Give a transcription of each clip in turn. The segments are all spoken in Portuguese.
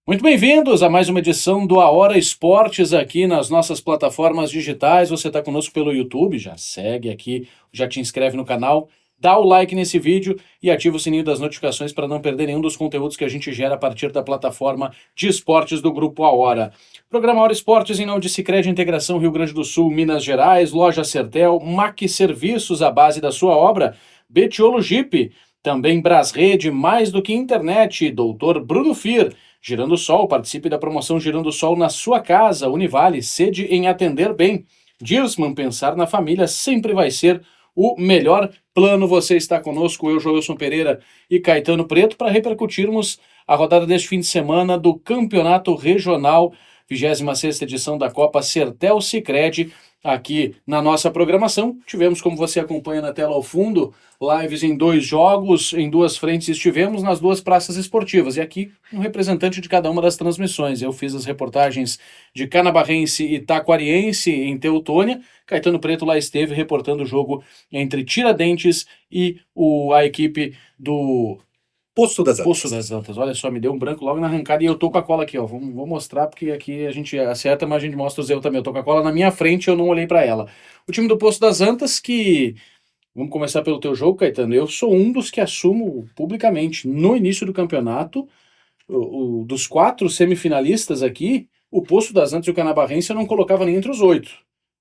Muito bem-vindos a mais uma edição do A Hora Esportes aqui nas nossas plataformas digitais. Você está conosco pelo YouTube, já segue aqui, já te inscreve no canal, dá o like nesse vídeo e ativa o sininho das notificações para não perder nenhum dos conteúdos que a gente gera a partir da plataforma de esportes do Grupo A Hora. Programa A Hora Esportes em nome de Sicredi Integração Rio Grande do Sul, Minas Gerais, Loja Sertel, Mac Serviços, a base da sua obra, Betiolo Jeep, também Brasrede, mais do que internet, Doutor Bruno Fir, Girando o Sol, participe da promoção Girando o Sol na sua casa. Univale, sede em atender bem. Dirsman, pensar na família sempre vai ser o melhor plano. Você está conosco, eu, Joelson Pereira e Caetano Preto, para repercutirmos a rodada deste fim de semana do Campeonato Regional, 26ª edição da Copa Sertel Sicredi, aqui na nossa programação. Tivemos, como você acompanha na tela ao fundo, lives em 2 jogos, em 2 frentes estivemos, nas 2 praças esportivas. E aqui um representante de cada uma das transmissões. Eu fiz as reportagens de Canabarrense e Taquariense em Teutônia. Caetano Preto lá esteve reportando o jogo entre Tiradentes e a equipe do Poço das Poço Antas. das Antas. Olha só, me deu um branco logo na arrancada e eu tô com a cola aqui, ó. Vou mostrar porque aqui a gente acerta, mas a gente mostra os erros também. Eu tô com a cola na minha frente e eu não olhei para ela. O time do Poço das Antas que... Vamos começar pelo teu jogo, Caetano. Eu sou um dos que assumo publicamente, no início do campeonato, dos 4 semifinalistas aqui, o Poço das Antas e o Canabarrense eu não colocava nem entre os 8.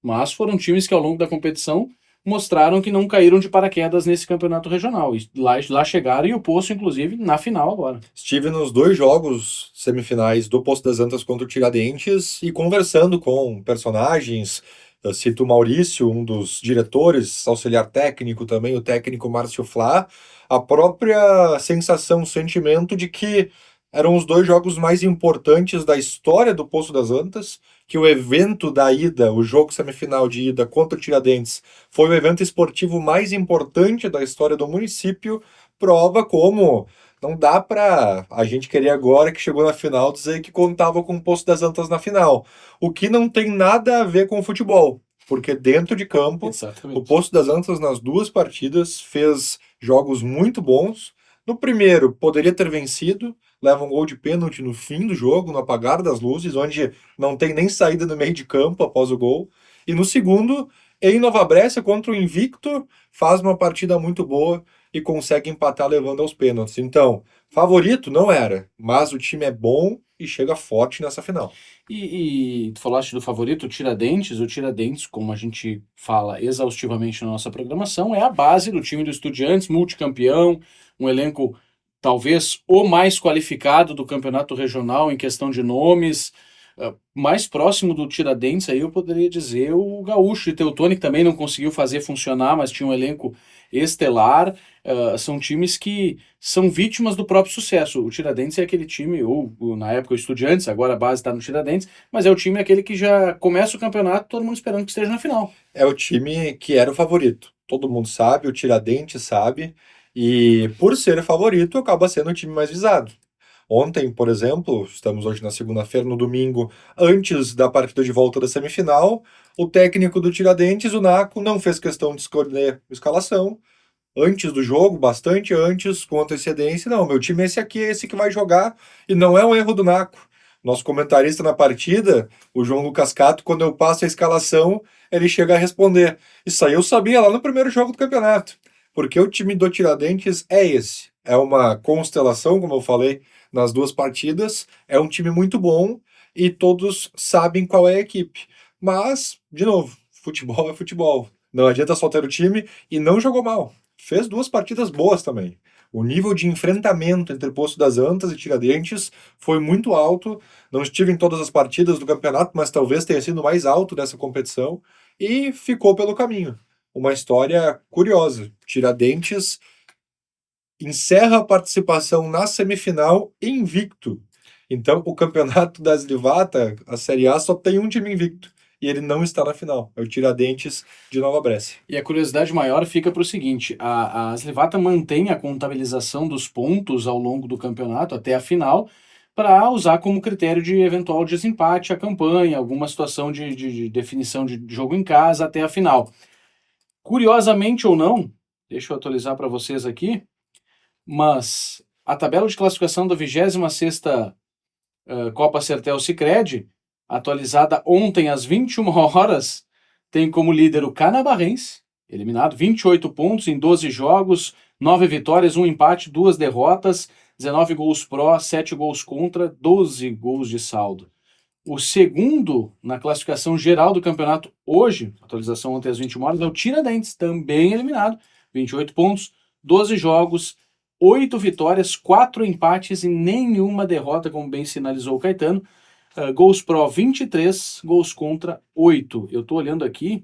Mas foram times que ao longo da competição mostraram que não caíram de paraquedas nesse campeonato regional. E lá chegaram e o Poço, inclusive, na final agora. Estive nos 2 jogos semifinais do Poço das Antas contra o Tiradentes e conversando com personagens. Eu cito o Maurício, um dos diretores, auxiliar técnico também, o técnico Márcio Flá, a própria sensação, o sentimento de que eram os 2 jogos mais importantes da história do Poço das Antas, que o evento da ida, o jogo semifinal de ida contra o Tiradentes, foi o evento esportivo mais importante da história do município, prova como não dá pra a gente querer agora que chegou na final dizer que contava com o Poço das Antas na final. O que não tem nada a ver com o futebol, porque dentro de campo, o Exatamente. Poço das Antas nas 2 partidas fez jogos muito bons. No primeiro, poderia ter vencido, leva um gol de pênalti no fim do jogo, no apagar das luzes, onde não tem nem saída no meio de campo após o gol. E no segundo, em Nova Brécia, contra o Invicto, faz uma partida muito boa e consegue empatar levando aos pênaltis. Então, favorito não era, mas o time é bom e chega forte nessa final. E tu falaste do favorito, o Tiradentes, como a gente fala exaustivamente na nossa programação, é a base do time do Estudiantes, multicampeão, um elenco talvez o mais qualificado do campeonato regional em questão de nomes, mais próximo do Tiradentes aí eu poderia dizer o Gaúcho e Teutônia, que também não conseguiu fazer funcionar, mas tinha um elenco estelar. São times que são vítimas do próprio sucesso. O Tiradentes é aquele time, ou na época o Estudiantes, agora a base está no Tiradentes, mas é o time aquele que já começa o campeonato todo mundo esperando que esteja na final. É o time que era o favorito. Todo mundo sabe, o Tiradentes sabe, e por ser favorito, acaba sendo o time mais visado. Ontem, por exemplo, estamos hoje na segunda-feira, no domingo, antes da partida de volta da semifinal, o técnico do Tiradentes, o Naco, não fez questão de escolher a escalação. Antes do jogo, bastante antes, com antecedência, não, meu time é esse que vai jogar, e não é um erro do Naco. Nosso comentarista na partida, o João Lucas Cato, quando eu passo a escalação, ele chega a responder. Isso aí eu sabia lá no primeiro jogo do campeonato, porque o time do Tiradentes é esse. É uma constelação, como eu falei, nas 2 partidas, é um time muito bom e todos sabem qual é a equipe. Mas, de novo, futebol é futebol. Não adianta só ter o time e não jogou mal. Fez 2 partidas boas também. O nível de enfrentamento entre Poço das Antas e Tiradentes foi muito alto. Não estive em todas as partidas do campeonato, mas talvez tenha sido o mais alto dessa competição. E ficou pelo caminho. Uma história curiosa. Tiradentes encerra a participação na semifinal invicto. Então, o campeonato da Slivata, a Série A, só tem um time invicto. E ele não está na final. É o Tiradentes de Nova Brécia. E a curiosidade maior fica para o seguinte: a Slivata mantém a contabilização dos pontos ao longo do campeonato até a final, para usar como critério de eventual desempate a campanha, alguma situação de definição de jogo em casa até a final. Curiosamente ou não, deixa eu atualizar para vocês aqui, mas a tabela de classificação da 26ª Copa Sertel Sicredi, atualizada ontem às 21 horas, tem como líder o Canabarrense, eliminado, 28 pontos em 12 jogos, 9 vitórias, 1 empate, 2 derrotas, 19 gols pró, 7 gols contra, 12 gols de saldo. O segundo na classificação geral do campeonato hoje, atualização ontem às 21 horas, é o Tiradentes, também eliminado, 28 pontos, 12 jogos, 8 vitórias, 4 empates e nenhuma derrota, como bem sinalizou o Caetano. Gols pró 23, gols contra 8. Eu tô olhando aqui,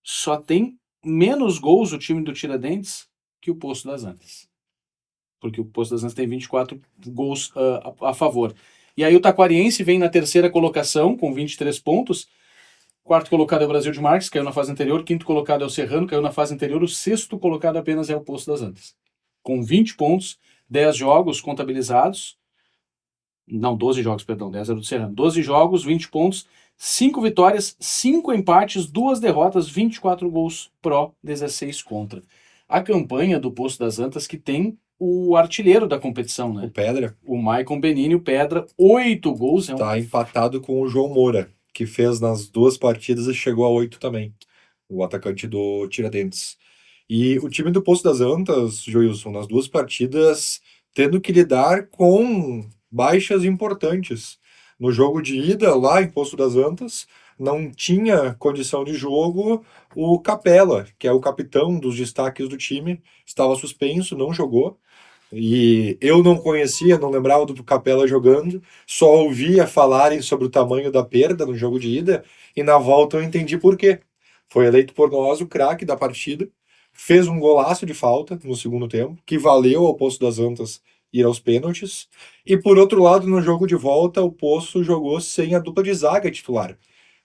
só tem menos gols o time do Tiradentes que o Poço das Antas. Porque o Poço das Antas tem 24 gols a favor. E aí o Taquariense vem na terceira colocação com 23 pontos. Quarto colocado é o Brasil de Marques, caiu na fase anterior. Quinto colocado é o Serrano, caiu na fase anterior. O sexto colocado apenas é o Poço das Antas. Com 20 pontos, 10 jogos contabilizados. Não, 12 jogos, perdão, 10 era do Serrano. 12 jogos, 20 pontos, 5 vitórias, 5 empates, 2 derrotas, 24 gols pró, 16 contra. A campanha do Poço das Antas que tem o artilheiro da competição, né? O Pedra. O Maicon Benini, o Pedra, 8 gols. Tá empatado com o João Moura, que fez nas 2 partidas e chegou a 8 também. O atacante do Tiradentes. E o time do Poço das Antas, Joilson, nas 2 partidas, tendo que lidar com baixas importantes. No jogo de ida, lá em Poço das Antas, não tinha condição de jogo o Capela, que é o capitão dos destaques do time, estava suspenso, não jogou. E eu não conhecia, não lembrava do Capela jogando, só ouvia falarem sobre o tamanho da perda no jogo de ida, e na volta eu entendi por quê. Foi eleito por nós o craque da partida, fez um golaço de falta no segundo tempo, que valeu ao Poço das Antas ir aos pênaltis, e por outro lado, no jogo de volta, o Poço jogou sem a dupla de zaga titular.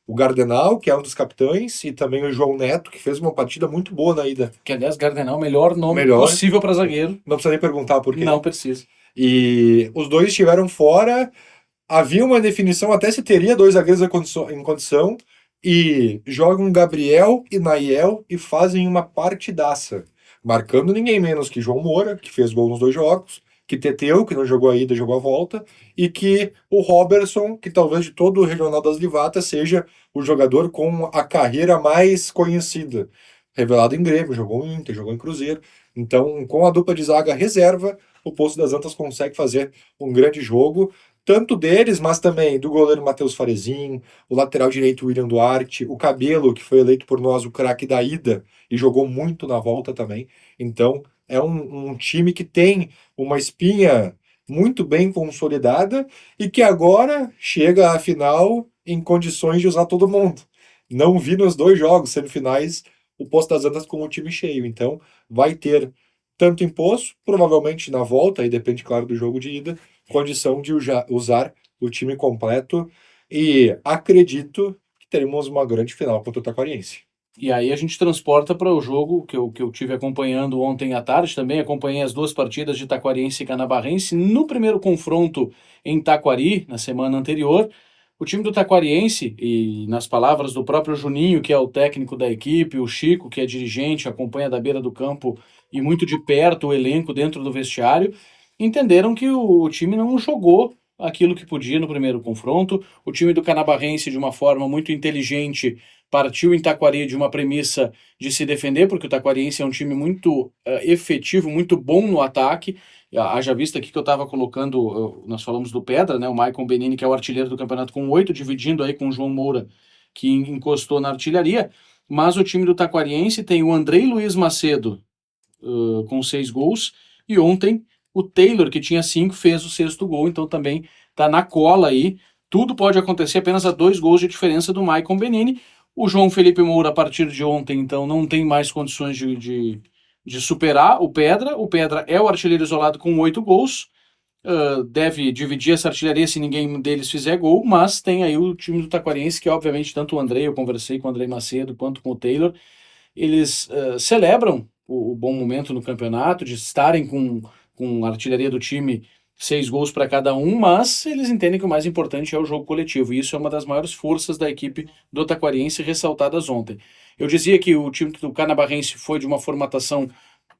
O Gardenal, que é um dos capitães, e também o João Neto, que fez uma partida muito boa na ida. Que, aliás, Gardenal, melhor nome possível para zagueiro. Não precisa nem perguntar por quê. Não precisa. E os dois estiveram fora. Havia uma definição até se teria 2 zagueiros em condição. E jogam Gabriel e Nayel e fazem uma partidaça. Marcando ninguém menos que João Moura, que fez gol nos 2 jogos. Que Teteu, que não jogou a ida, jogou a volta. E que o Robertson, que talvez de todo o Regional das Livatas seja o jogador com a carreira mais conhecida. Revelado em Grêmio, jogou em Inter, jogou em Cruzeiro. Então, com a dupla de zaga reserva, o Poço das Antas consegue fazer um grande jogo, tanto deles, mas também do goleiro Matheus Farezin, o lateral direito William Duarte, o Cabelo, que foi eleito por nós o craque da ida e jogou muito na volta também. Então, é um time que tem uma espinha muito bem consolidada e que agora chega à final em condições de usar todo mundo. Não vi nos 2 jogos semifinais o Poço das Antas com o time cheio. Então, vai ter tanto em Poço, provavelmente na volta, aí depende, claro, do jogo de ida, condição de usar o time completo. E acredito que teremos uma grande final contra o Taquariense. E aí a gente transporta para o jogo que eu tive acompanhando ontem à tarde também, acompanhei as 2 partidas de Taquariense e Canabarrense. No primeiro confronto em Taquari, na semana anterior, o time do Taquariense, e nas palavras do próprio Juninho, que é o técnico da equipe, o Chico, que é dirigente, acompanha da beira do campo e muito de perto o elenco dentro do vestiário, entenderam que o time não jogou aquilo que podia no primeiro confronto. O time do Canabarrense, de uma forma muito inteligente, partiu em Taquari de uma premissa de se defender, porque o Taquariense é um time muito efetivo, muito bom no ataque. Haja vista aqui que eu estava colocando, nós falamos do Pedra, né, o Maicon Benini, que é o artilheiro do campeonato com 8, dividindo aí com o João Moura, que encostou na artilharia, mas o time do Taquariense tem o Andrei Luiz Macedo com 6 gols, e ontem o Taylor, que tinha 5, fez o 6º gol, então também está na cola aí. Tudo pode acontecer apenas a 2 gols de diferença do Maicon Benini. O João Felipe Moura, a partir de ontem, então, não tem mais condições de superar o Pedra. O Pedra é o artilheiro isolado com 8 gols. Deve dividir essa artilharia se ninguém deles fizer gol, mas tem aí o time do Taquariense, que obviamente tanto o Andrei, eu conversei com o Andrei Macedo, quanto com o Taylor, eles celebram o bom momento no campeonato, de estarem com a artilharia do time 6 gols para cada um, mas eles entendem que o mais importante é o jogo coletivo, e isso é uma das maiores forças da equipe do Taquariense, ressaltadas ontem. Eu dizia que o time do Canabarrense foi de uma formatação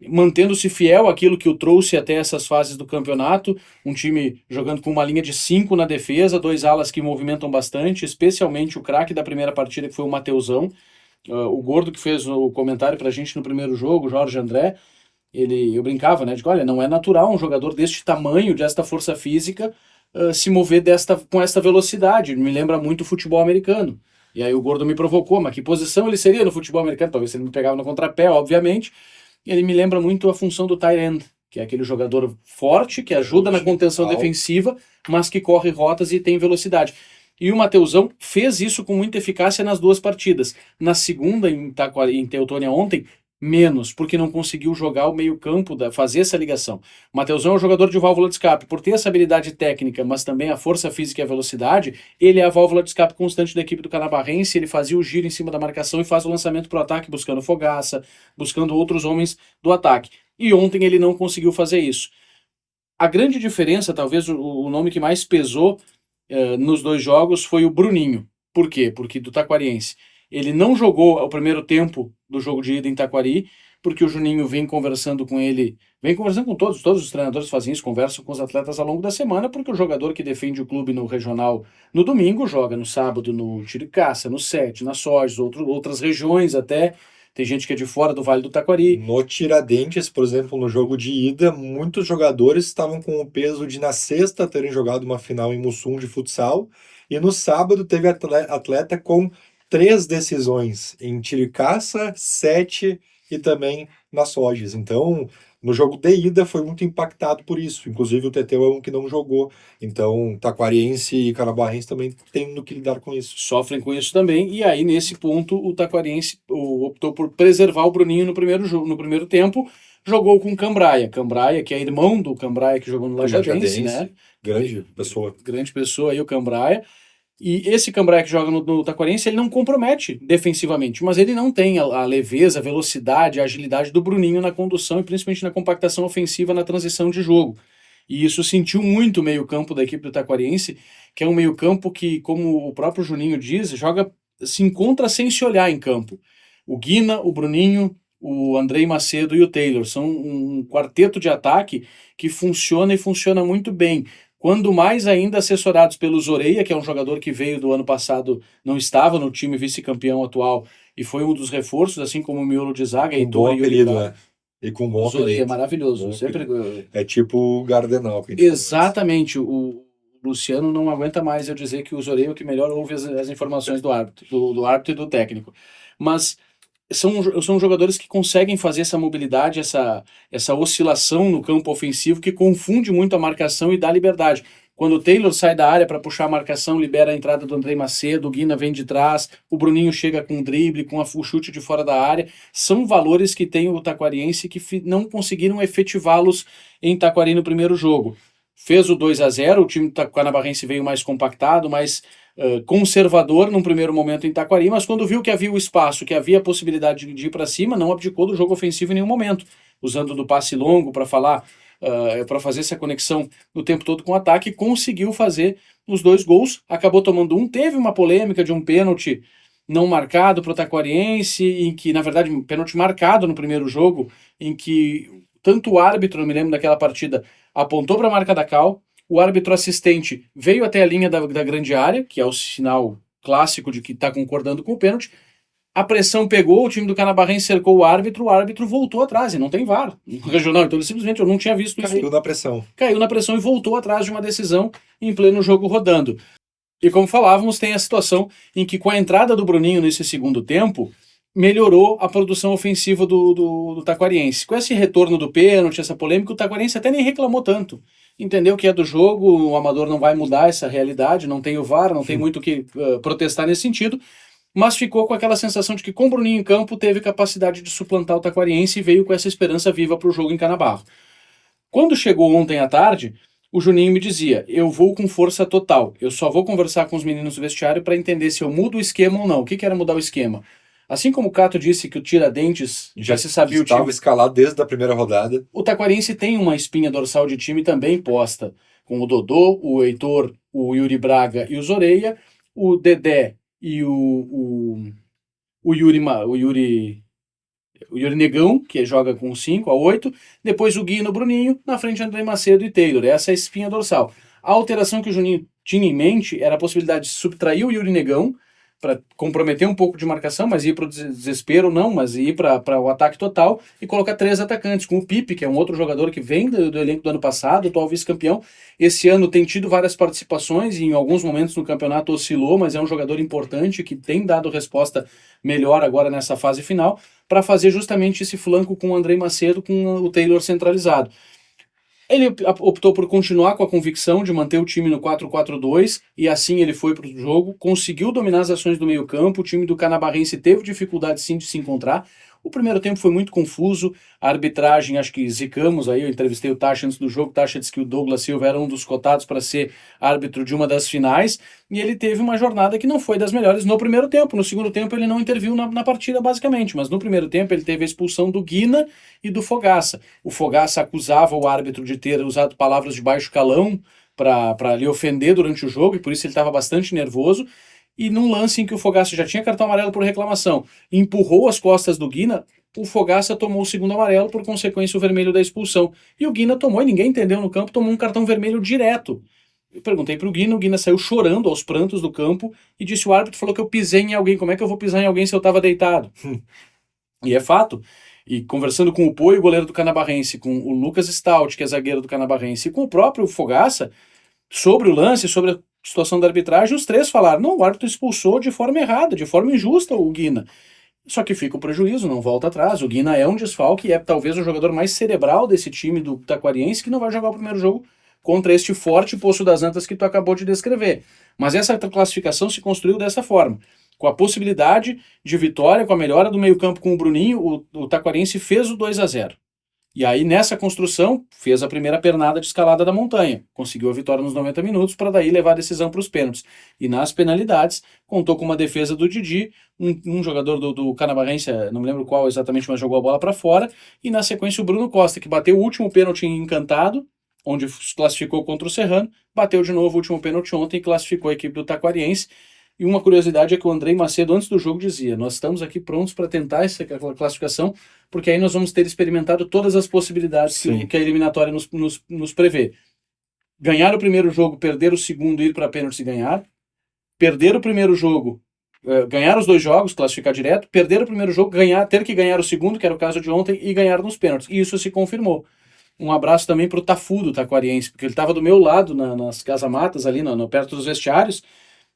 mantendo-se fiel àquilo que o trouxe até essas fases do campeonato, um time jogando com uma linha de 5 na defesa, 2 alas que movimentam bastante, especialmente o craque da primeira partida, que foi o Mateusão, o gordo que fez o comentário pra gente no primeiro jogo, o Jorge André. Eu brincava, né, de que, olha, não é natural um jogador deste tamanho, desta força física, se mover com esta velocidade. Me lembra muito o futebol americano. E aí o gordo me provocou, mas que posição ele seria no futebol americano? Talvez ele me pegava no contrapé, obviamente. Ele me lembra muito a função do tight end, que é aquele jogador forte, que ajuda na contenção defensiva, mas que corre rotas e tem velocidade. E o Mateusão fez isso com muita eficácia nas 2 partidas. Na segunda, em Teutônia ontem, menos, porque não conseguiu jogar o meio-campo, fazer essa ligação. O Mateusão é um jogador de válvula de escape. Por ter essa habilidade técnica, mas também a força física e a velocidade, ele é a válvula de escape constante da equipe do Canabarrense. Ele fazia o giro em cima da marcação e faz o lançamento para o ataque, buscando Fogaça, buscando outros homens do ataque. E ontem ele não conseguiu fazer isso. A grande diferença, talvez o nome que mais pesou nos 2 jogos foi o Bruninho. Por quê? Porque do Taquariense. Ele não jogou o primeiro tempo do jogo de ida em Taquari, porque o Juninho vem conversando com ele, vem conversando com todos os treinadores fazem isso, conversam com os atletas ao longo da semana, porque o jogador que defende o clube no regional no domingo, joga no sábado no Tiricaça, no Sete, na Sojes, outras regiões até. Tem gente que é de fora do Vale do Taquari. No Tiradentes, por exemplo, no jogo de ida, muitos jogadores estavam com o peso de na sexta terem jogado uma final em Mussum de futsal, e no sábado teve atleta com 3 decisões em Tiricaça, Sete e também na Sojes. Então, no jogo de ida foi muito impactado por isso. Inclusive o Teteu é um que não jogou. Então, Taquariense e Canabarrense também têm no que lidar com isso. Sofrem com isso também, e aí nesse ponto o Taquariense optou por preservar o Bruninho no primeiro tempo, jogou com o Cambraia, que é irmão do Cambraia que jogou no Lajadense, né? Grande pessoa. Grande pessoa aí, o Cambraia. E esse Cambraia que joga no Taquariense, ele não compromete defensivamente, mas ele não tem a leveza, a velocidade, a agilidade do Bruninho na condução e principalmente na compactação ofensiva na transição de jogo. E isso sentiu muito o meio-campo da equipe do Taquariense, que é um meio-campo que, como o próprio Juninho diz, se encontra sem se olhar em campo. O Guina, o Bruninho, o Andrei Macedo e o Taylor são um quarteto de ataque que funciona e funciona muito bem. Quando mais ainda assessorados pelo Zoreia, que é um jogador que veio do ano passado, não estava no time vice-campeão atual e foi um dos reforços, assim como o miolo de zaga. Com bom apelido, né? E com bom Zoreia é apelido. maravilhoso. Sempre... É tipo o Gardenal. Que a gente Exatamente. O Luciano não aguenta mais eu dizer que o Zoreia é o que melhor ouve as informações do árbitro, do árbitro e do técnico. Mas são jogadores que conseguem fazer essa mobilidade, essa oscilação no campo ofensivo que confunde muito a marcação e dá liberdade. Quando o Taylor sai da área para puxar a marcação, libera a entrada do Andrei Macedo, o Guina vem de trás, o Bruninho chega com um drible, com o chute de fora da área. São valores que tem o Taquariense que não conseguiram efetivá-los em Taquari no primeiro jogo. Fez o 2-0, o time do Canabarrense veio mais compactado, mais conservador num primeiro momento em Taquari, mas quando viu que havia o espaço, que havia a possibilidade de ir para cima, não abdicou do jogo ofensivo em nenhum momento, usando do passe longo para para fazer essa conexão o tempo todo com o ataque, conseguiu fazer os 2 gols, acabou tomando um, teve uma polêmica de um pênalti não marcado para o Taquariense, em que, na verdade, um pênalti marcado no primeiro jogo, em que tanto o árbitro, eu me lembro daquela partida, apontou para a marca da Cal, o árbitro assistente veio até a linha da grande área, que é o sinal clássico de que está concordando com o pênalti, a pressão pegou, o time do Canabarrense cercou o árbitro voltou atrás, e não tem VAR no regional, então ele simplesmente, eu não tinha visto isso. Caiu na pressão. Caiu na pressão e voltou atrás de uma decisão em pleno jogo rodando. E como falávamos, tem a situação em que com a entrada do Bruninho nesse segundo tempo, melhorou a produção ofensiva do Taquariense. Com esse retorno do pênalti, essa polêmica, o Taquariense até nem reclamou tanto. Entendeu que é do jogo, o amador não vai mudar essa realidade, não tem o VAR, não tem muito o que protestar nesse sentido, mas ficou com aquela sensação de que com o Bruninho em campo teve capacidade de suplantar o Taquariense e veio com essa esperança viva para o jogo em Canabarro. Quando chegou ontem à tarde, o Juninho me dizia, eu vou com força total, eu só vou conversar com os meninos do vestiário para entender se eu mudo o esquema ou não. O que era mudar o esquema? Assim como o Cato disse que o Tiradentes já se sabia o time... Estava escalado desde a primeira rodada. O Taquariense tem uma espinha dorsal de time também posta, com o Dodô, o Heitor, o Yuri Braga e o Zoreia, o Dedé e o Yuri o Yuri Negão, que joga com 5 a 8, depois o Guina, o Bruninho, na frente André Macedo e Taylor. Essa é a espinha dorsal. A alteração que o Juninho tinha em mente era a possibilidade de subtrair o Yuri Negão, para comprometer um pouco de marcação, mas ir para o desespero não, mas ir para o ataque total e colocar 3 atacantes, com o Pipe, que é um outro jogador que vem do elenco do ano passado, atual vice-campeão. Esse ano tem tido várias participações e em alguns momentos no campeonato oscilou, mas é um jogador importante que tem dado resposta melhor agora nessa fase final, para fazer justamente esse flanco com o Andrei Macedo, com o Taylor centralizado. Ele optou por continuar com a convicção de manter o time no 4-4-2 e assim ele foi para o jogo, conseguiu dominar as ações do meio campo, o time do Canabarrense teve dificuldade sim de se encontrar. O primeiro tempo foi muito confuso, a arbitragem, acho que zicamos aí, eu entrevistei o Tacha antes do jogo, o Tacha disse que o Douglas Silva era um dos cotados para ser árbitro de uma das finais, e ele teve uma jornada que não foi das melhores no primeiro tempo. No segundo tempo ele não interviu na partida basicamente, mas no primeiro tempo ele teve a expulsão do Guina e do Fogaça. O Fogaça acusava o árbitro de ter usado palavras de baixo calão para lhe ofender durante o jogo, e por isso ele estava bastante nervoso. E num lance em que o Fogaça já tinha cartão amarelo por reclamação, empurrou as costas do Guina, o Fogaça tomou o segundo amarelo, por consequência o vermelho da expulsão. E o Guina tomou, e ninguém entendeu no campo, tomou um cartão vermelho direto. Eu perguntei pro Guina, o Guina saiu chorando aos prantos do campo e disse: o árbitro falou que eu pisei em alguém, como é que eu vou pisar em alguém se eu estava deitado? E é fato. E conversando com o Pô, o goleiro do Canabarrense, com o Lucas Stout, que é zagueiro do Canabarrense, e com o próprio Fogaça, sobre o lance, sobre a situação da arbitragem, os três falaram: não, o árbitro expulsou de forma errada, de forma injusta o Guina. Só que fica o prejuízo, não volta atrás. O Guina é um desfalque e é talvez o jogador mais cerebral desse time do Taquariense, que não vai jogar o primeiro jogo contra este forte Poço das Antas que tu acabou de descrever. Mas essa classificação se construiu dessa forma. Com a possibilidade de vitória, com a melhora do meio-campo com o Bruninho, o Taquariense fez o 2-0. E aí, nessa construção, fez a primeira pernada de escalada da montanha. Conseguiu a vitória nos 90 minutos para daí levar a decisão para os pênaltis. E nas penalidades, contou com uma defesa do Didi, um jogador do Canabarrense, não me lembro qual exatamente, mas jogou a bola para fora. E na sequência, o Bruno Costa, que bateu o último pênalti em Encantado, onde classificou contra o Serrano, bateu de novo o último pênalti ontem e classificou a equipe do Taquariense. E uma curiosidade é que o Andrei Macedo, antes do jogo, dizia: nós estamos aqui prontos para tentar essa classificação, porque aí nós vamos ter experimentado todas as possibilidades que a eliminatória nos prevê. Ganhar o primeiro jogo, perder o segundo, ir para pênalti e ganhar. Perder o primeiro jogo, ganhar os 2 jogos, classificar direto. Perder o primeiro jogo, ter que ganhar o segundo, que era o caso de ontem, e ganhar nos pênaltis. E isso se confirmou. Um abraço também para o Tafu do Taquariense, porque ele estava do meu lado nas casamatas, ali perto dos vestiários.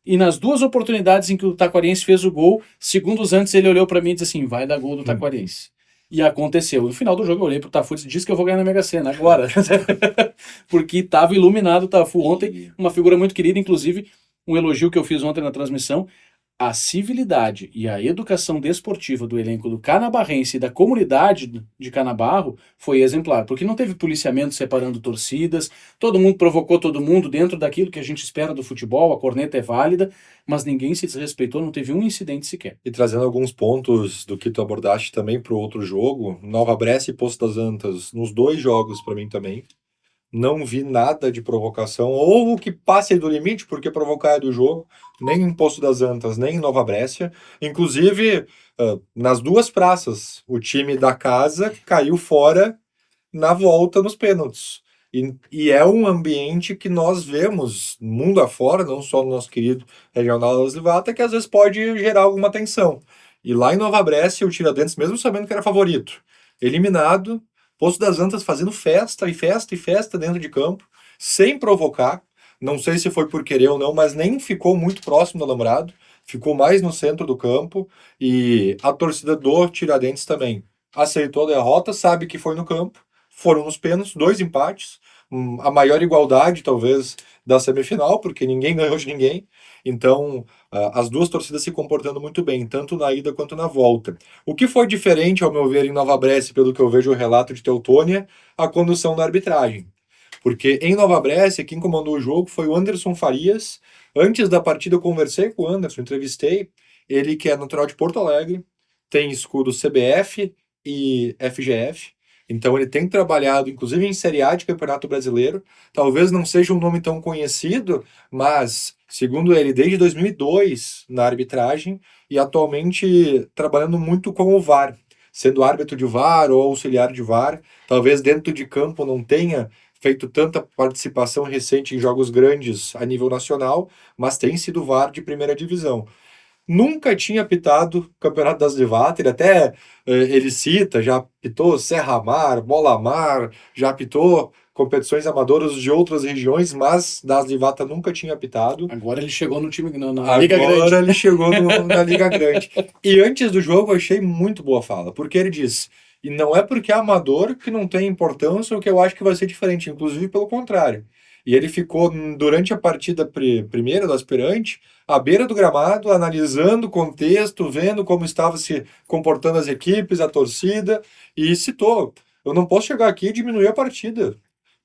E nas 2 oportunidades em que o Taquariense fez o gol, segundos antes ele olhou para mim e disse assim: vai dar gol do Taquariense. E aconteceu. No final do jogo eu olhei pro Tafu e disse que eu vou ganhar na Mega Sena agora. Porque estava iluminado o Tafu ontem, uma figura muito querida, inclusive um elogio que eu fiz ontem na transmissão. A civilidade e a educação desportiva do elenco do Canabarrense e da comunidade de Canabarro foi exemplar, porque não teve policiamento separando torcidas, todo mundo provocou todo mundo dentro daquilo que a gente espera do futebol, a corneta é válida, mas ninguém se desrespeitou, não teve um incidente sequer. E trazendo alguns pontos do que tu abordaste também para o outro jogo, Nova Brécia e Poço das Antas, nos 2 jogos para mim também, não vi nada de provocação, ou o que passe do limite, porque provocar é do jogo, nem em Poço das Antas, nem em Nova Brécia. Inclusive, nas 2 praças, o time da casa caiu fora na volta nos pênaltis. E é um ambiente que nós vemos mundo afora, não só no nosso querido Regional das Livata, que às vezes pode gerar alguma tensão. E lá em Nova Brécia, o Tiradentes, mesmo sabendo que era favorito, eliminado, Poço das Antas fazendo festa e festa e festa dentro de campo, sem provocar. Não sei se foi por querer ou não, mas nem ficou muito próximo do alambrado. Ficou mais no centro do campo. E a torcida do Tiradentes também aceitou a derrota, sabe que foi no campo. Foram nos pênaltis, 2 empates. A maior igualdade, talvez, da semifinal, porque ninguém ganhou de ninguém. Então, as 2 torcidas se comportando muito bem, tanto na ida quanto na volta. O que foi diferente, ao meu ver, em Nova Brécia, pelo que eu vejo o relato de Teutônia, a condução da arbitragem. Porque em Nova Brécia, quem comandou o jogo foi o Anderson Farias. Antes da partida eu conversei com o Anderson, entrevistei. Ele que é natural de Porto Alegre, tem escudo CBF e FGF. Então ele tem trabalhado, inclusive, em Série A de Campeonato Brasileiro. Talvez não seja um nome tão conhecido, mas, segundo ele, desde 2002 na arbitragem e atualmente trabalhando muito com o VAR. sendo árbitro de VAR ou auxiliar de VAR. Talvez dentro de campo não tenha feito tanta participação recente em jogos grandes a nível nacional, mas tem sido VAR de primeira divisão. Nunca tinha apitado Campeonato das Divata, ele cita, já apitou Serra Mar, Bola Mar, já apitou competições amadoras de outras regiões, mas das Divata nunca tinha apitado. Agora ele chegou no time, na Liga Grande. Agora ele chegou na Liga Grande. E antes do jogo eu achei muito boa fala, porque ele diz, e não é porque é amador que não tem importância ou que eu acho que vai ser diferente, inclusive pelo contrário. E ele ficou, durante a partida primeira do aspirante, à beira do gramado, analisando o contexto, vendo como estava se comportando as equipes, a torcida, e citou, eu não posso chegar aqui e diminuir a partida.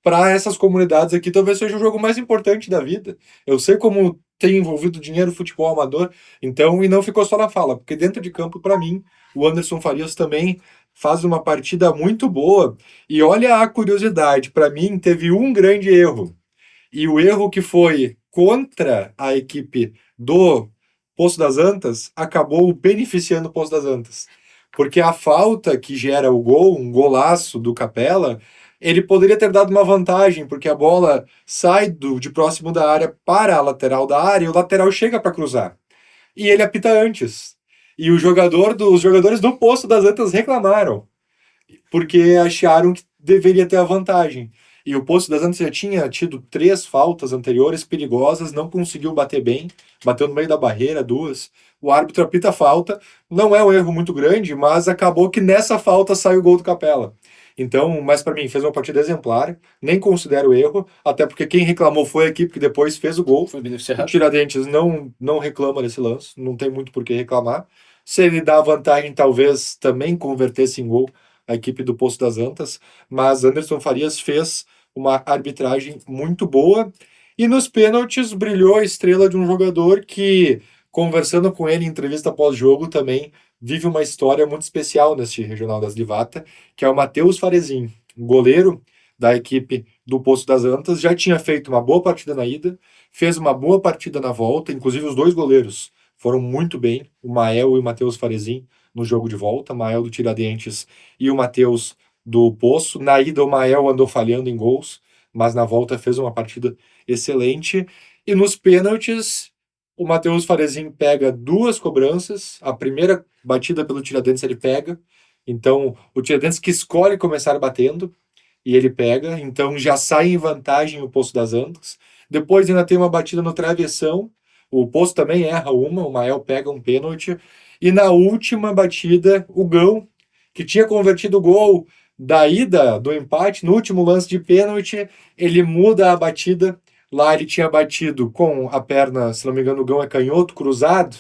Para essas comunidades aqui, talvez seja o jogo mais importante da vida. Eu sei como tem envolvido dinheiro, futebol amador, então, e não ficou só na fala, porque dentro de campo, para mim, o Anderson Farias também faz uma partida muito boa, e olha a curiosidade, para mim, teve um grande erro, e o erro que foi contra a equipe do Poço das Antas acabou beneficiando o Poço das Antas. Porque a falta que gera o gol, um golaço do Capela, ele poderia ter dado uma vantagem, porque a bola sai de próximo da área para a lateral da área e o lateral chega para cruzar. E ele apita antes. E os jogadores do Poço das Antas reclamaram, porque acharam que deveria ter a vantagem. E o Poço das Antas já tinha tido 3 faltas anteriores perigosas, não conseguiu bater bem, bateu no meio da barreira, 2. O árbitro apita a falta, não é um erro muito grande, mas acabou que nessa falta sai o gol do Capela. Então, mas para mim, fez uma partida exemplar, nem considero erro, até porque quem reclamou foi a equipe que depois fez o gol. Foi beneficiado. O Tiradentes não reclama desse lance, não tem muito por que reclamar. Se ele dá vantagem, talvez também convertesse em gol a equipe do Poço das Antas, mas Anderson Farias fez uma arbitragem muito boa, e nos pênaltis brilhou a estrela de um jogador que, conversando com ele em entrevista pós-jogo, também vive uma história muito especial neste Regional das Divata, que é o Matheus Farezin, goleiro da equipe do Poço das Antas, já tinha feito uma boa partida na ida, fez uma boa partida na volta, inclusive os 2 goleiros foram muito bem, o Mael e o Matheus Farezin no jogo de volta, Mael do Tiradentes e o Matheus do Poço. Na ida o Mael andou falhando em gols, mas na volta fez uma partida excelente. E nos pênaltis, o Matheus Farezin pega 2 cobranças. A primeira batida pelo Tiradentes ele pega. Então, o Tiradentes que escolhe começar batendo, e ele pega. Então, já sai em vantagem o Poço das Antas. Depois ainda tem uma batida no travessão. O Poço também erra uma, o Mael pega um pênalti. E na última batida, o Gão, que tinha convertido o gol da ida do empate, no último lance de pênalti, ele muda a batida. Lá ele tinha batido com a perna, se não me engano, o Gão é canhoto, cruzado,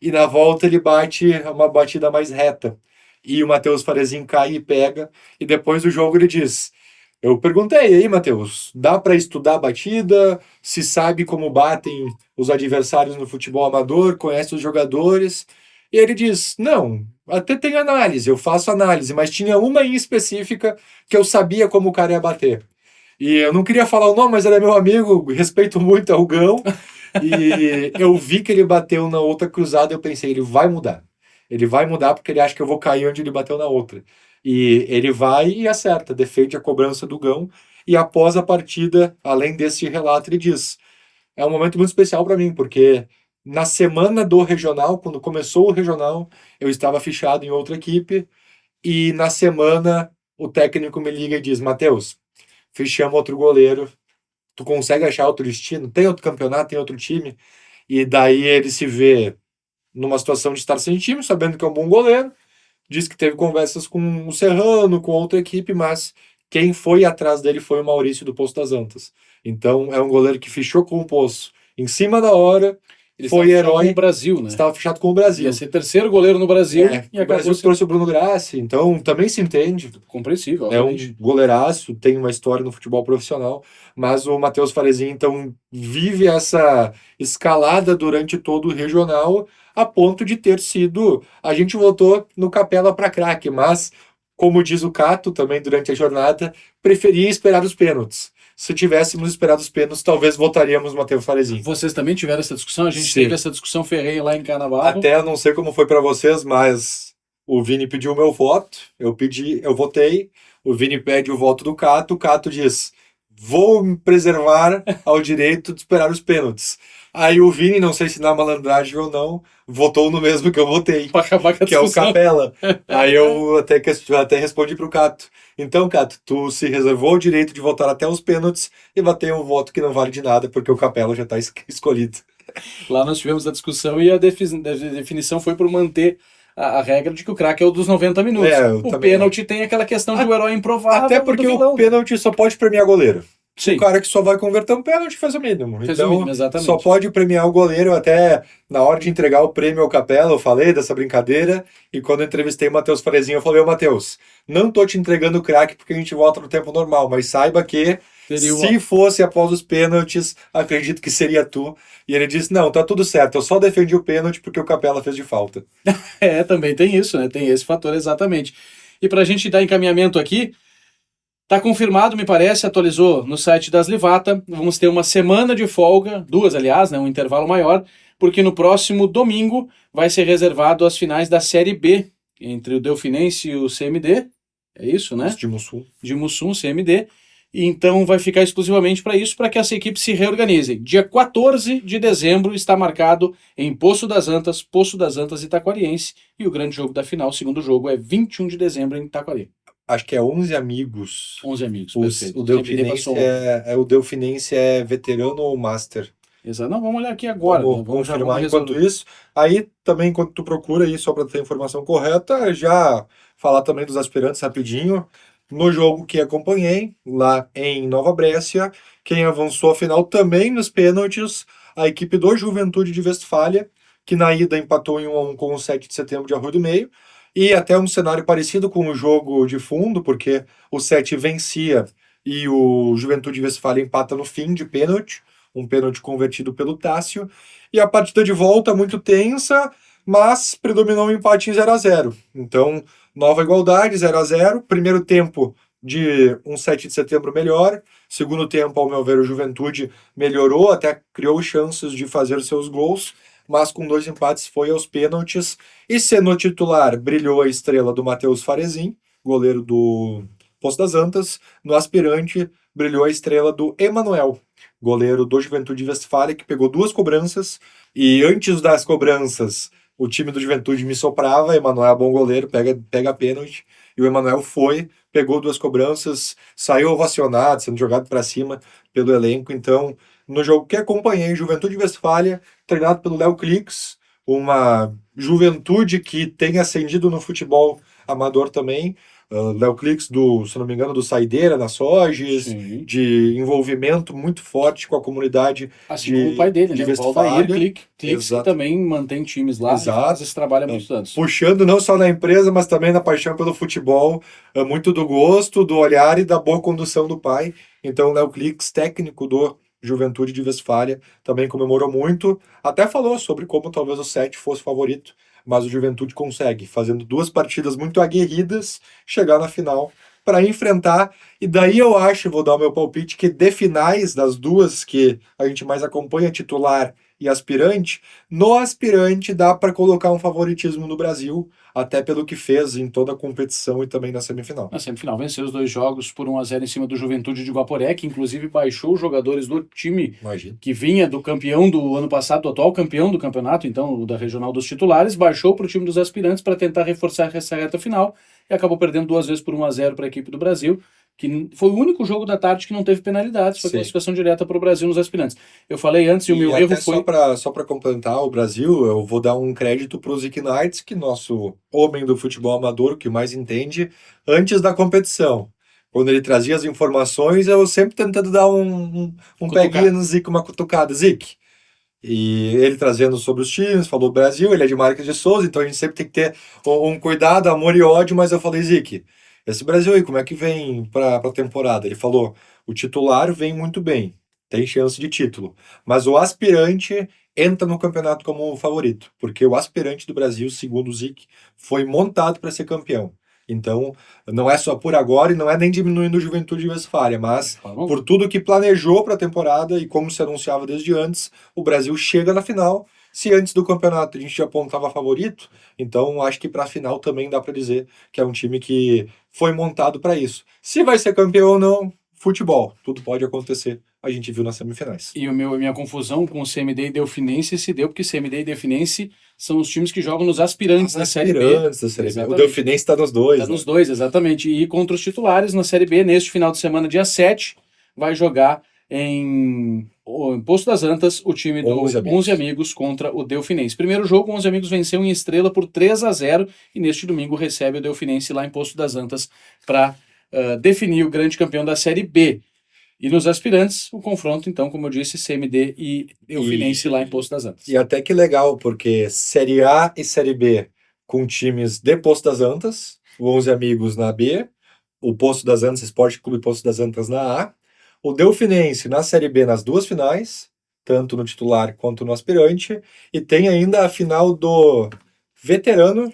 e na volta ele bate uma batida mais reta. E o Matheus Farezin cai e pega, e depois do jogo ele diz, eu perguntei, aí Matheus, dá para estudar a batida? Se sabe como batem os adversários no futebol amador? Conhece os jogadores? E ele diz, não, até tem análise, eu faço análise, mas tinha uma em específica que eu sabia como o cara ia bater. E eu não queria falar o nome, mas ele é meu amigo, respeito muito ao Gão, e eu vi que ele bateu na outra cruzada e eu pensei, ele vai mudar. Ele vai mudar porque ele acha que eu vou cair onde ele bateu na outra. E ele vai e acerta, defende a cobrança do Gão, e após a partida, além desse relato, ele diz, é um momento muito especial para mim, porque na semana do regional, quando começou o regional, eu estava fichado em outra equipe, e na semana o técnico me liga e diz, Matheus, fechamos outro goleiro, tu consegue achar outro destino? Tem outro campeonato, tem outro time? E daí ele se vê numa situação de estar sem time, sabendo que é um bom goleiro, diz que teve conversas com o Serrano, com outra equipe, mas quem foi atrás dele foi o Maurício do Poço das Antas. Então é um goleiro que fechou com o Poço em cima da hora, Ele foi estava fechado herói, com o Brasil, né? estava fechado com o Brasil. Ia ser terceiro goleiro no Brasil E e o acabou Brasil sendo trouxe o Bruno Grassi, então também se entende. compreensível, É obviamente. um goleiraço, tem uma história no futebol profissional, mas o Matheus Farezin, então, vive essa escalada durante todo o regional, a ponto de ter sido... A gente votou no Capela para craque, mas, como diz o Cato, também durante a jornada, preferia esperar os pênaltis. Se tivéssemos esperado os pênaltis, talvez votaríamos no Matheus Farezin. Vocês também tiveram essa discussão? A gente Sim. teve essa discussão ferrenha lá em Canabarro. Até não sei como foi para vocês, mas O Vini pediu o meu voto, eu votei, o Vini pede o voto do Cato, o Cato diz: vou me preservar ao direito de esperar os pênaltis. Aí o Vini, não sei se na malandragem ou não, votou no mesmo que eu votei, Pra acabar com a que é o discussão. Capela. Aí eu até respondi pro Cato. Então, Cato, tu se reservou o direito de votar até os pênaltis e vai ter um voto que não vale de nada, porque o Capela já tá escolhido. Lá nós tivemos a discussão e a definição foi por manter a regra de que o craque é o dos 90 minutos. É, eu O também acho. pênalti tem aquela questão de o herói improvável Até do porque o vilão. pênalti só pode premiar goleiro. O Sim, cara que só vai converter um pênalti faz o mínimo. fez o Então, mínimo, só exatamente. pode premiar o goleiro. Até na hora de entregar o prêmio ao Capela, eu falei dessa brincadeira. E quando eu entrevistei o Matheus Farezinho, eu falei: Ô Matheus, não tô te entregando o craque porque a gente volta no tempo normal, mas saiba que Teria se fosse após os pênaltis, acredito que seria tu. E ele disse: não, tá tudo certo, eu só defendi o pênalti porque o Capela fez de falta. também tem isso, né? Tem esse fator exatamente. E para a gente dar encaminhamento aqui, tá confirmado, me parece, atualizou no site das Livata. Vamos ter uma semana de folga, duas, aliás, né? Um intervalo maior, porque no próximo domingo vai ser reservado as finais da Série B entre o Delfinense e o CMD. É isso, né? De Mussum. De Mussum, CMD. E então vai ficar exclusivamente para isso, para que essa equipe se reorganize. Dia 14 de dezembro está marcado em Poço das Antas e Taquariense. E o grande jogo da final, o segundo jogo, é 21 de dezembro em Taquari. Acho que é 11 amigos. 11 amigos, O perfeito. CMD Delfinense passou. o Delfinense é veterano ou master? Exato. Não, vamos olhar aqui agora. Vamos Né? confirmar Vamos enquanto resolver. isso. Aí também, enquanto tu procura aí, só para ter a informação correta, já falar também dos aspirantes rapidinho. No jogo que acompanhei, lá em Nova Brécia, quem avançou à final também nos pênaltis, a equipe do Juventude de Westfália, que na ida empatou em 1-1 com o 7 de setembro de Arroio do Meio, e até um cenário parecido com o jogo de fundo, porque o 7 vencia e o Juventude de Westfália empata no fim de pênalti, um pênalti convertido pelo Tássio, e a partida de volta muito tensa, mas predominou um empate em 0-0. Então, nova igualdade, 0-0. Primeiro tempo de um 7 de setembro melhor. Segundo tempo, ao meu ver, o Juventude melhorou, até criou chances de fazer seus gols, mas com dois empates foi aos pênaltis. E sendo titular, brilhou a estrela do Matheus Farezin, goleiro do Poço das Antas. No aspirante, brilhou a estrela do Emanuel, goleiro do Juventude de Westfália, que pegou duas cobranças. E antes das cobranças, o time do Juventude me soprava, Emanuel é bom goleiro, pega pênalti, e o Emanuel foi, pegou duas cobranças, saiu ovacionado, sendo jogado para cima pelo elenco. Então, no jogo que acompanhei, Juventude Westfália, treinado pelo Léo Clix, uma juventude que tem ascendido no futebol amador também. Léo Clix, se não me engano, do Saideira na Soges, Sim. de envolvimento muito forte com a comunidade Assim como o pai dele, de né? O Valdair Westfália. Clix, que Exato. também mantém times lá e faz Exato. esse trabalho há muitos anos. Puxando não só na empresa, mas também na paixão pelo futebol, muito do gosto, do olhar e da boa condução do pai. Então, Léo Clix, técnico do Juventude de Westfália, também comemorou muito. Até falou sobre como talvez o 7 fosse favorito, mas o Juventude consegue, fazendo duas partidas muito aguerridas, chegar na final para enfrentar. E daí eu acho, vou dar o meu palpite, que de finais das duas que a gente mais acompanha, titular e aspirante, no aspirante dá para colocar um favoritismo no Brasil, até pelo que fez em toda a competição e também na semifinal. Na semifinal, venceu os dois jogos por 1-0 em cima do Juventude de Guaporé, que inclusive baixou os jogadores do time Imagina. que vinha do campeão do ano passado, do atual campeão do campeonato, então o da regional dos titulares, baixou para o time dos aspirantes para tentar reforçar essa reta final e acabou perdendo duas vezes por 1-0 para a equipe do Brasil, que foi o único jogo da tarde que não teve penalidades, foi Sim. classificação direta para o Brasil nos aspirantes. Eu falei antes e o meu até erro foi... Só para complementar o Brasil, eu vou dar um crédito para o Zick Knights, que nosso homem do futebol amador, o que mais entende, antes da competição. Quando ele trazia as informações, eu sempre tentando dar um peguinho no Zick, uma cutucada. Zick. E ele trazendo sobre os times, falou Brasil, ele é de Marques de Souza, então a gente sempre tem que ter um cuidado, amor e ódio, mas eu falei, Zick, esse Brasil aí, como é que vem para a temporada? Ele falou, o titular vem muito bem, tem chance de título, mas o aspirante entra no campeonato como favorito, porque o aspirante do Brasil, segundo o Zick, foi montado para ser campeão. Então, não é só por agora e não é nem diminuindo o Juventude Westfália, mas Vamos. por tudo que planejou para a temporada e como se anunciava desde antes, o Brasil chega na final. Se antes do campeonato a gente já apontava favorito, então acho que para a final também dá para dizer que é um time que foi montado para isso. Se vai ser campeão ou não, futebol, tudo pode acontecer. A gente viu nas semifinais. E a minha confusão com o CMD e Delfinense se deu porque CMD e Delfinense são os times que jogam nos aspirantes da Série B. Da Série B. O Exatamente. Delfinense está nos dois. Está nos dois, exatamente. E contra os titulares na Série B, neste final de semana, dia 7, vai jogar em Poço das Antas o time do 11 Amigos contra o Delfinense. Primeiro jogo, o 11 Amigos venceu em Estrela por 3-0 e neste domingo recebe o Delfinense lá em Poço das Antas para definir o grande campeão da Série B. E nos aspirantes, o confronto, então, como eu disse, CMD e Delfinense lá em Poço das Antas. E até que legal, porque Série A e Série B com times de Poço das Antas, o 11 Amigos na B, o Poço das Antas, Esporte Clube Poço das Antas na A, o Delfinense na Série B nas duas finais, tanto no titular quanto no aspirante, e tem ainda a final do veterano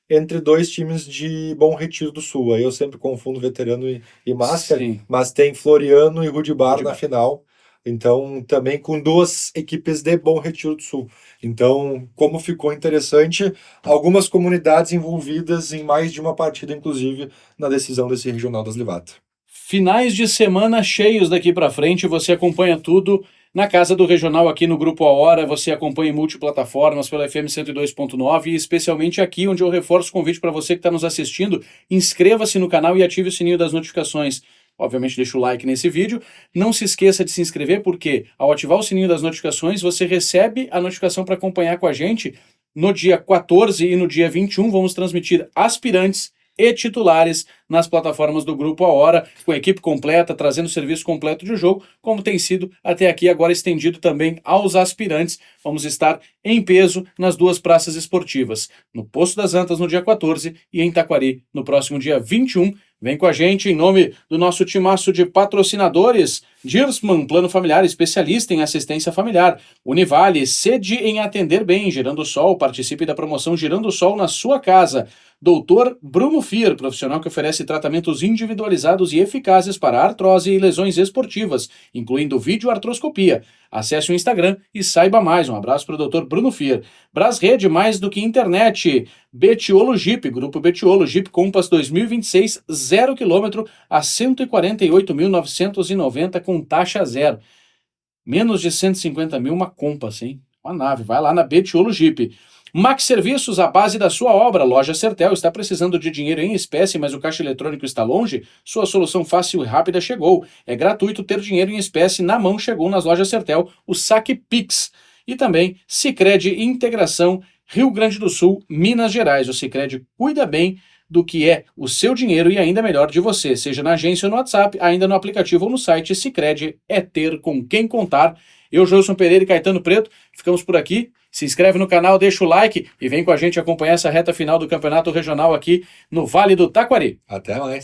entre dois times de Bom Retiro do Sul. Aí eu sempre confundo veterano e master, Sim. mas tem Floriano e Rudibar na final. Então, também com duas equipes de Bom Retiro do Sul. Então, como ficou interessante, algumas comunidades envolvidas em mais de uma partida, inclusive, na decisão desse Regional das Livata. Finais de semana cheios daqui para frente, você acompanha tudo na Casa do Regional aqui no Grupo A Hora, você acompanha em multiplataformas pela FM 102.9 e especialmente aqui onde eu reforço o convite para você que está nos assistindo, inscreva-se no canal e ative o sininho das notificações. Obviamente deixa o like nesse vídeo, não se esqueça de se inscrever porque ao ativar o sininho das notificações você recebe a notificação para acompanhar com a gente. No dia 14 e no dia 21 vamos transmitir aspirantes e titulares nas plataformas do Grupo A Hora, com a equipe completa, trazendo o serviço completo de jogo, como tem sido até aqui, agora estendido também aos aspirantes. Vamos estar em peso nas duas praças esportivas, no Poço das Antas no dia 14 e em Taquari no próximo dia 21. Vem com a gente em nome do nosso timaço de patrocinadores, Dirsman, Plano Familiar, especialista em assistência familiar. Univale, sede em atender bem, Girando Sol, participe da promoção Girando Sol na sua casa. Doutor Bruno Fier, profissional que oferece tratamentos individualizados e eficazes para artrose e lesões esportivas, incluindo videoartroscopia. Acesse o Instagram e saiba mais. Um abraço para o Dr. Bruno Fier. Brasrede, mais do que internet. Betiolo Jeep, Grupo Betiolo, Jeep Compass 2026, 0 km a 148.990 com taxa zero. Menos de 150 mil, uma Compass, hein? Uma nave. Vai lá na Betiolo Jeep. Max Serviços, a base da sua obra. Loja Sertel está precisando de dinheiro em espécie, mas o caixa eletrônico está longe? Sua solução fácil e rápida chegou. É gratuito ter dinheiro em espécie na mão. Chegou nas lojas Sertel o Saque Pix. E também Sicredi Integração Rio Grande do Sul, Minas Gerais. O Sicredi cuida bem do que é o seu dinheiro e ainda melhor de você, seja na agência ou no WhatsApp, ainda no aplicativo ou no site. Sicredi é ter com quem contar. Eu, Joilson Pereira e Caetano Preto, ficamos por aqui. Se inscreve no canal, deixa o like e vem com a gente acompanhar essa reta final do Campeonato Regional aqui no Vale do Taquari. Até mais.